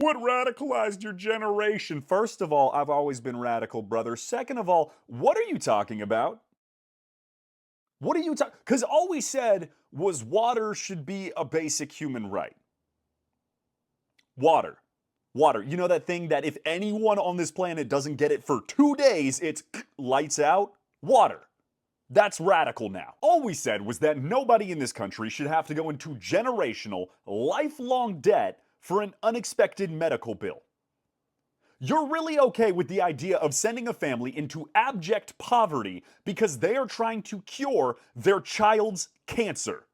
What radicalized your generation? First of all, I've always been radical, brother. Second of all, what are you talking about? What are you talking? Because all we said was water should be a basic human right. Water. Water. You know that thing that if anyone on this planet doesn't get it for 2 days, it's lights out? Water. That's radical now. All we said was that nobody in this country should have to go into generational, lifelong debt for an unexpected medical bill. You're really okay with the idea of sending a family into abject poverty because they are trying to cure their child's cancer.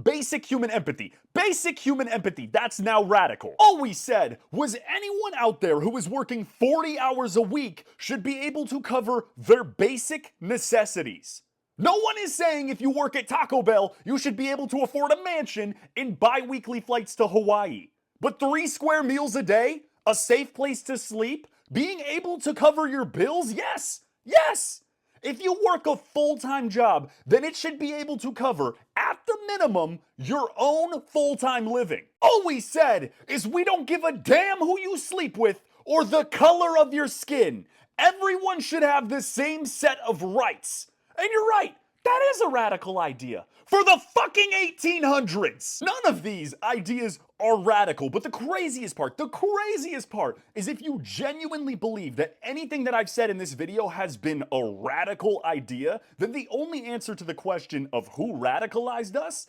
Basic human empathy. Basic human empathy. That's now radical. All we said was anyone out there who is working 40 hours a week should be able to cover their basic necessities. No one is saying if you work at Taco Bell, you should be able to afford a mansion and bi-weekly flights to Hawaii. But 3 square meals a day, a safe place to sleep, being able to cover your bills, yes, yes. If you work a full-time job, then it should be able to cover, at the minimum, your own full-time living. All we said is we don't give a damn who you sleep with or the color of your skin. Everyone should have the same set of rights. And you're right, that is a radical idea. For the fucking 1800s! None of these ideas are radical, but the craziest part is if you genuinely believe that anything that I've said in this video has been a radical idea, then the only answer to the question of who radicalized us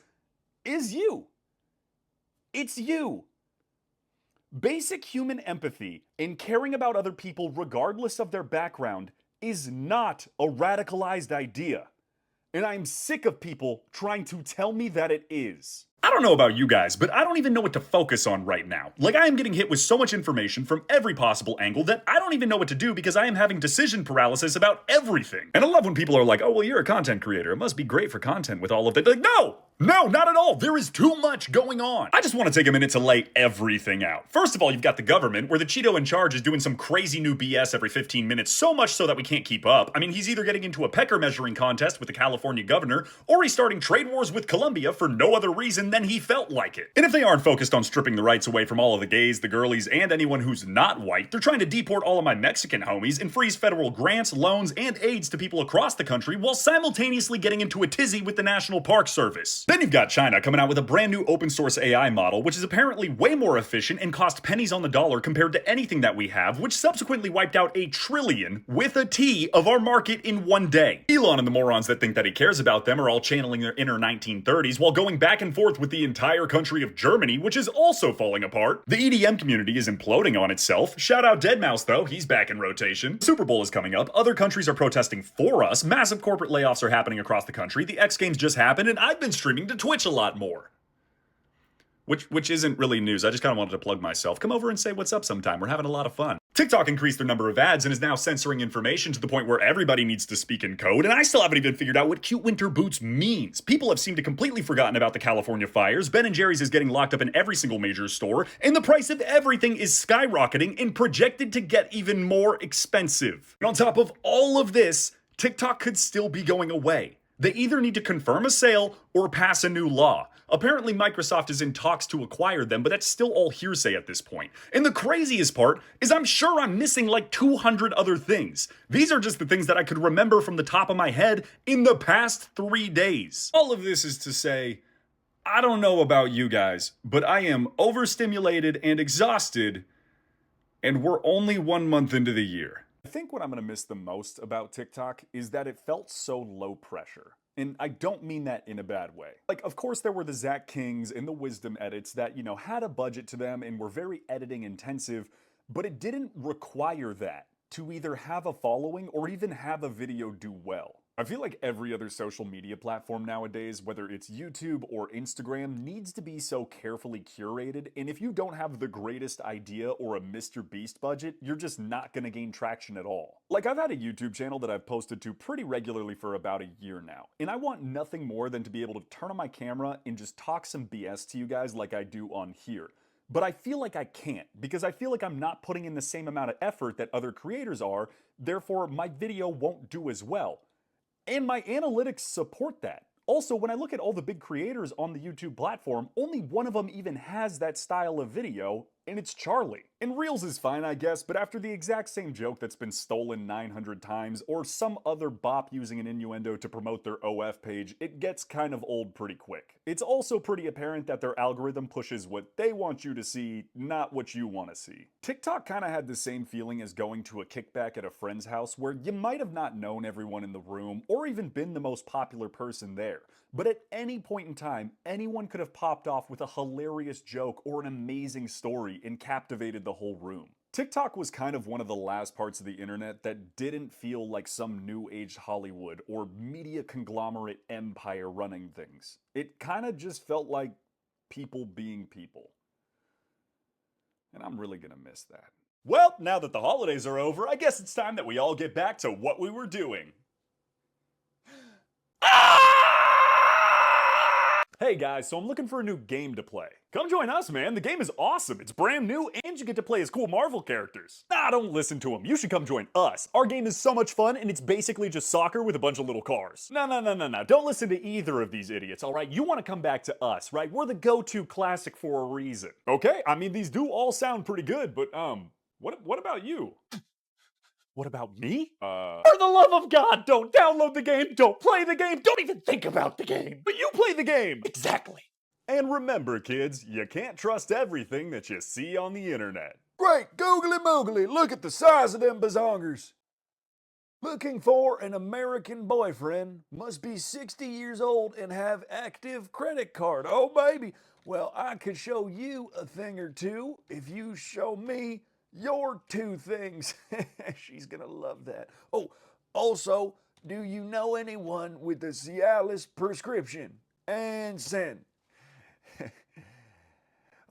is you. It's you. Basic human empathy and caring about other people regardless of their background is not a radicalized idea. And I'm sick of people trying to tell me that it is. I don't know about you guys, but I don't even know what to focus on right now. Like, I am getting hit with so much information from every possible angle that I don't even know what to do because I am having decision paralysis about everything. And I love when people are like, oh, well, you're a content creator. It must be great for content with all of that. Like, no! No, not at all. There is too much going on. I just want to take a minute to lay everything out. First of all, you've got the government, where the Cheeto in charge is doing some crazy new BS every 15 minutes, so much so that we can't keep up. I mean, he's either getting into a pecker measuring contest with the California governor, or he's starting trade wars with Colombia for no other reason than he felt like it. And if they aren't focused on stripping the rights away from all of the gays, the girlies, and anyone who's not white, they're trying to deport all of my Mexican homies and freeze federal grants, loans, and aids to people across the country while simultaneously getting into a tizzy with the National Park Service. Then you've got China coming out with a brand new open source AI model, which is apparently way more efficient and cost pennies on the dollar compared to anything that we have, which subsequently wiped out $1 trillion with a T of our market in one day. Elon and the morons that think that he cares about them are all channeling their inner 1930s while going back and forth with the entire country of Germany, which is also falling apart. The EDM community is imploding on itself. Shout out Deadmau5 though, he's back in rotation. Super Bowl is coming up, other countries are protesting for us, massive corporate layoffs are happening across the country, the X Games just happened, and I've been streaming to Twitch a lot more. Which isn't really news, I just kind of wanted to plug myself. Come over and say what's up sometime, we're having a lot of fun. TikTok increased their number of ads and is now censoring information to the point where everybody needs to speak in code, and I still haven't even figured out what cute winter boots means. People have seemed to completely forgotten about the California fires, Ben & Jerry's is getting locked up in every single major store, and the price of everything is skyrocketing and projected to get even more expensive. And on top of all of this, TikTok could still be going away. They either need to confirm a sale or pass a new law. Apparently Microsoft is in talks to acquire them, but that's still all hearsay at this point. And the craziest part is I'm sure I'm missing like 200 other things. These are just the things that I could remember from the top of my head in the past 3 days. All of this is to say, I don't know about you guys, but I am overstimulated and exhausted, and we're only 1 month into the year. I think what I'm going to miss the most about TikTok is that it felt so low pressure. And I don't mean that in a bad way. Like, of course there were the Zach Kings and the Wisdom edits that, had a budget to them and were very editing intensive, but it didn't require that to either have a following or even have a video do well. I feel like every other social media platform nowadays, whether it's YouTube or Instagram, needs to be so carefully curated, and if you don't have the greatest idea or a Mr. Beast budget, you're just not gonna gain traction at all. Like, I've had a YouTube channel that I've posted to pretty regularly for about a year now, and I want nothing more than to be able to turn on my camera and just talk some BS to you guys like I do on here. But I feel like I can't, because I feel like I'm not putting in the same amount of effort that other creators are, therefore my video won't do as well. And my analytics support that. Also, when I look at all the big creators on the YouTube platform, only one of them even has that style of video, and it's Charlie. And Reels is fine, I guess, but after the exact same joke that's been stolen 900 times, or some other bop using an innuendo to promote their OF page, it gets kind of old pretty quick. It's also pretty apparent that their algorithm pushes what they want you to see, not what you want to see. TikTok kinda had the same feeling as going to a kickback at a friend's house where you might have not known everyone in the room, or even been the most popular person there. But at any point in time, anyone could have popped off with a hilarious joke or an amazing story and captivated the whole room. TikTok was kind of one of the last parts of the internet that didn't feel like some new age Hollywood or media conglomerate empire running things. It kind of just felt like people being people. And I'm really gonna miss that. Well, now that the holidays are over, I guess it's time that we all get back to what we were doing. Hey guys, so I'm looking for a new game to play. Come join us, man. The game is awesome. It's brand new and you get to play as cool Marvel characters. Nah, don't listen to them. You should come join us. Our game is so much fun and it's basically just soccer with a bunch of little cars. No. Don't listen to either of these idiots, alright? You want to come back to us, right? We're the go-to classic for a reason. Okay, I mean, these do all sound pretty good, but what about you? What about me? For the love of God, don't download the game, don't play the game, don't even think about the game. But you play the game! Exactly. And remember, kids, you can't trust everything that you see on the internet. Great googly moogly, look at the size of them bazongers. Looking for an American boyfriend, must be 60 years old and have active credit card. Oh baby, well I could show you a thing or two if you show me your two things. She's gonna love that. Oh, also, do you know anyone with a Cialis prescription? And send.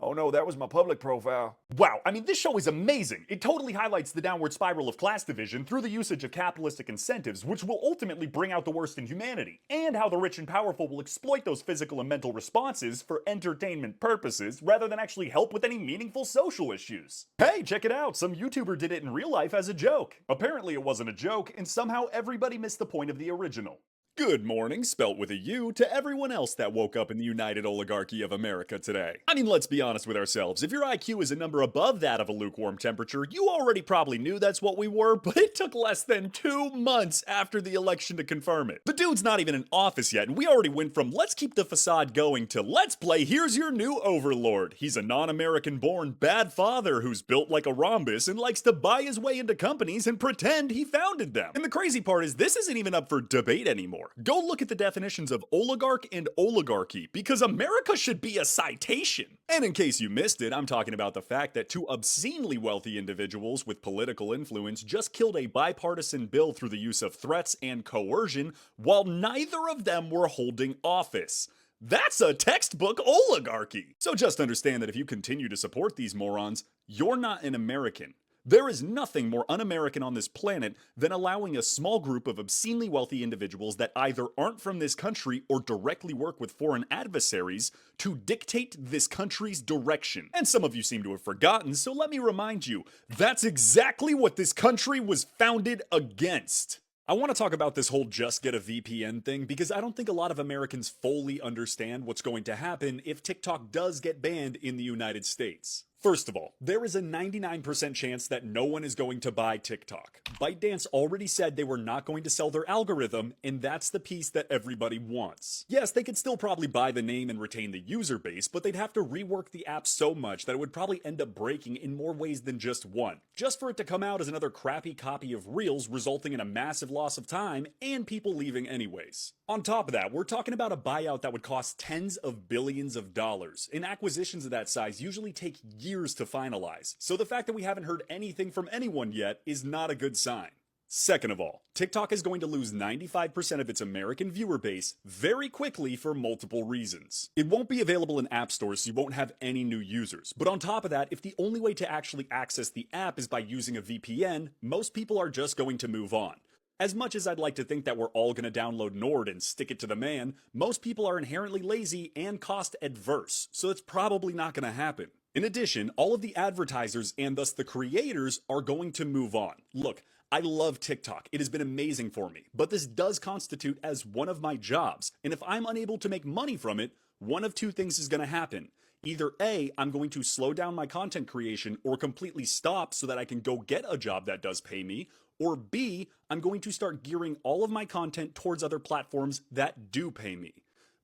Oh no, that was my public profile. Wow, I mean, this show is amazing. It totally highlights the downward spiral of class division through the usage of capitalistic incentives, which will ultimately bring out the worst in humanity, and how the rich and powerful will exploit those physical and mental responses for entertainment purposes rather than actually help with any meaningful social issues. Hey, check it out, some YouTuber did it in real life as a joke. Apparently it wasn't a joke, and somehow everybody missed the point of the original. Good morning, spelt with a U, to everyone else that woke up in the United Oligarchy of America today. I mean, let's be honest with ourselves. If your IQ is a number above that of a lukewarm temperature, you already probably knew that's what we were, but it took less than 2 months after the election to confirm it. The dude's not even in office yet, and we already went from let's keep the facade going to let's play here's your new overlord. He's a non-American born bad father who's built like a rhombus and likes to buy his way into companies and pretend he founded them. And the crazy part is this isn't even up for debate anymore. Go look at the definitions of oligarch and oligarchy, because America should be a citation. And in case you missed it, I'm talking about the fact that two obscenely wealthy individuals with political influence just killed a bipartisan bill through the use of threats and coercion while neither of them were holding office. That's a textbook oligarchy! So just understand that if you continue to support these morons, you're not an American. There is nothing more un-American on this planet than allowing a small group of obscenely wealthy individuals that either aren't from this country or directly work with foreign adversaries to dictate this country's direction. And some of you seem to have forgotten, so let me remind you, that's exactly what this country was founded against. I want to talk about this whole just get a VPN thing because I don't think a lot of Americans fully understand what's going to happen if TikTok does get banned in the United States. First of all, there is a 99% chance that no one is going to buy TikTok. ByteDance already said they were not going to sell their algorithm, and that's the piece that everybody wants. Yes, they could still probably buy the name and retain the user base, but they'd have to rework the app so much that it would probably end up breaking in more ways than just one, just for it to come out as another crappy copy of Reels, resulting in a massive loss of time and people leaving anyways. On top of that, we're talking about a buyout that would cost tens of billions of dollars, and acquisitions of that size usually take years to finalize, so the fact that we haven't heard anything from anyone yet is not a good sign. Second of all, TikTok is going to lose 95% of its American viewer base very quickly for multiple reasons. It won't be available in app stores, so you won't have any new users. But on top of that, if the only way to actually access the app is by using a VPN, most people are just going to move on. As much as I'd like to think that we're all going to download Nord and stick it to the man, most people are inherently lazy and cost adverse, so it's probably not going to happen. In addition, all of the advertisers and thus the creators are going to move on. Look, I love TikTok. It has been amazing for me, but this does constitute as one of my jobs, and if I'm unable to make money from it, one of two things is going to happen. Either A, I'm going to slow down my content creation or completely stop so that I can go get a job that does pay me, or B, I'm going to start gearing all of my content towards other platforms that do pay me.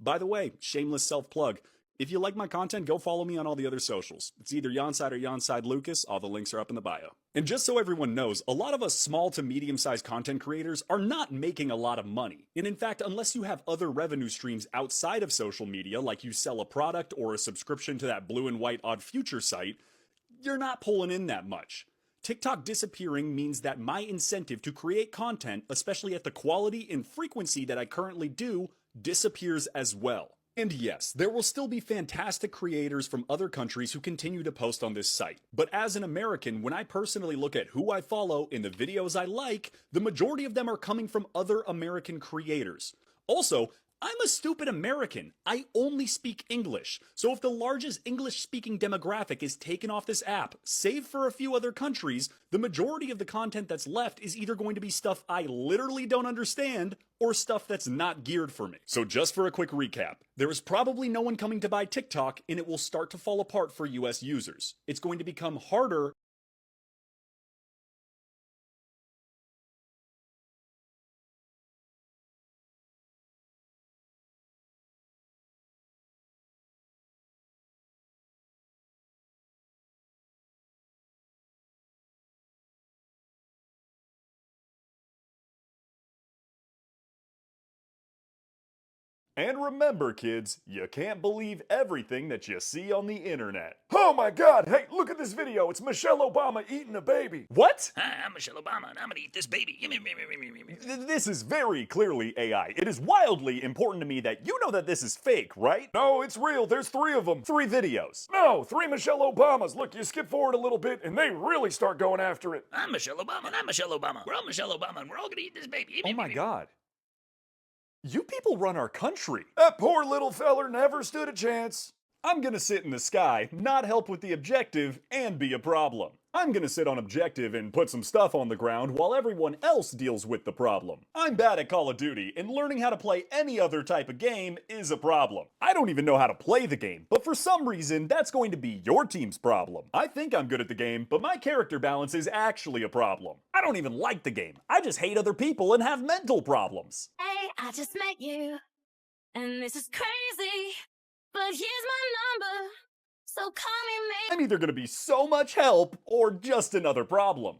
By the way, shameless self-plug. If you like my content, go follow me on all the other socials. It's either Yonside or Yonside Lucas. All the links are up in the bio. And just so everyone knows, a lot of us small to medium-sized content creators are not making a lot of money. And in fact, unless you have other revenue streams outside of social media, like you sell a product or a subscription to that blue and white Odd Future site, you're not pulling in that much. TikTok disappearing means that my incentive to create content, especially at the quality and frequency that I currently do, disappears as well. And yes, there will still be fantastic creators from other countries who continue to post on this site. But as an American, when I personally look at who I follow and the videos I like, the majority of them are coming from other American creators. Also, I'm a stupid American. I only speak English. So if the largest English-speaking demographic is taken off this app, save for a few other countries, the majority of the content that's left is either going to be stuff I literally don't understand or stuff that's not geared for me. So just for a quick recap, there is probably no one coming to buy TikTok and it will start to fall apart for US users. It's going to become harder And remember, kids, you can't believe everything that you see on the internet. Oh my god, hey, look at this video. It's Michelle Obama eating a baby. What? Hi, I'm Michelle Obama, and I'm gonna eat this baby. This is very clearly AI. It is wildly important to me that you know that this is fake, right? No, it's real. There's 3 of them. 3 videos. No, 3 Michelle Obamas. Look, you skip forward a little bit and they really start going after it. I'm Michelle Obama, and I'm Michelle Obama. We're all Michelle Obama, and we're all gonna eat this baby. Oh my god. You people run our country. That poor little feller never stood a chance. I'm gonna sit in the sky, not help with the objective, and be a problem. I'm gonna sit on objective and put some stuff on the ground while everyone else deals with the problem. I'm bad at Call of Duty, and learning how to play any other type of game is a problem. I don't even know how to play the game, but for some reason, that's going to be your team's problem. I think I'm good at the game, but my character balance is actually a problem. I don't even like the game. I just hate other people and have mental problems. Hey, I just met you, and this is crazy, but here's my number, so call me maybe. I'm either gonna be so much help or just another problem.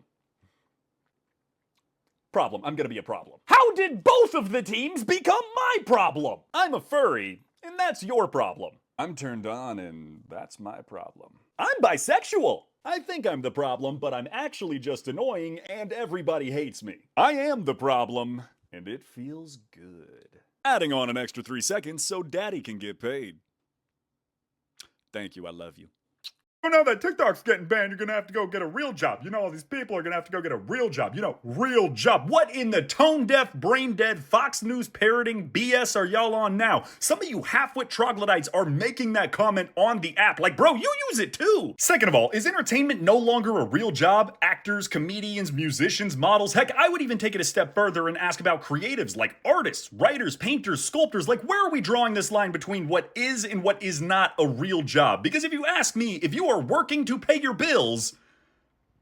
I'm gonna be a problem. How did both of the teams become my problem? I'm a furry, and that's your problem. I'm turned on and that's my problem. I'm bisexual. I think I'm the problem, but I'm actually just annoying and everybody hates me. I am the problem, and it feels good. Adding on an extra 3 seconds so daddy can get paid. Thank you, I love you. Oh, now that TikTok's getting banned, you're gonna have to go get a real job. You know, all these people are gonna have to go get a real job. You know, real job. What in the tone-deaf, brain-dead, Fox News parroting BS are y'all on now? Some of you half-wit troglodytes are making that comment on the app. Like, bro, you use it too. Second of all, is entertainment no longer a real job? Actors, comedians, musicians, models. Heck, I would even take it a step further and ask about creatives like artists, writers, painters, sculptors. Like, where are we drawing this line between what is and what is not a real job? Because if you ask me, if you are working to pay your bills,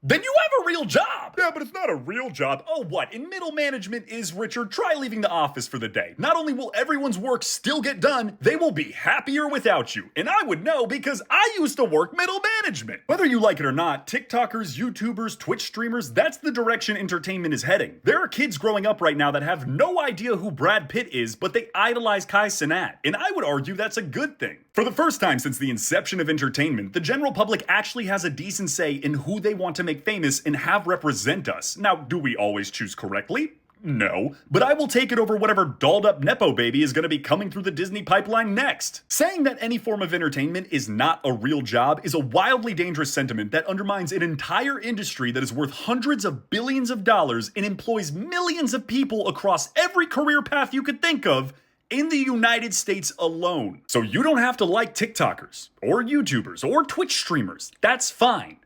then you have a real job. Yeah, but it's not a real job. Oh, what? In middle management is, Richard, try leaving the office for the day. Not only will everyone's work still get done, they will be happier without you. And I would know because I used to work middle management. Whether you like it or not, TikTokers, YouTubers, Twitch streamers, that's the direction entertainment is heading. There are kids growing up right now that have no idea who Brad Pitt is, but they idolize Kai Cenat. And I would argue that's a good thing. For the first time since the inception of entertainment, the general public actually has a decent say in who they want to make famous and have represent us. Now, do we always choose correctly? No, but I will take it over whatever dolled up Nepo baby is going to be coming through the Disney pipeline next. Saying that any form of entertainment is not a real job is a wildly dangerous sentiment that undermines an entire industry that is worth hundreds of billions of dollars and employs millions of people across every career path you could think of in the United States alone. So you don't have to like TikTokers, or YouTubers, or Twitch streamers. That's fine.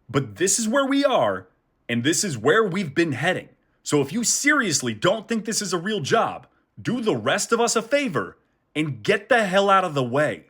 But this is where we are, and this is where we've been heading. So if you seriously don't think this is a real job, do the rest of us a favor and get the hell out of the way.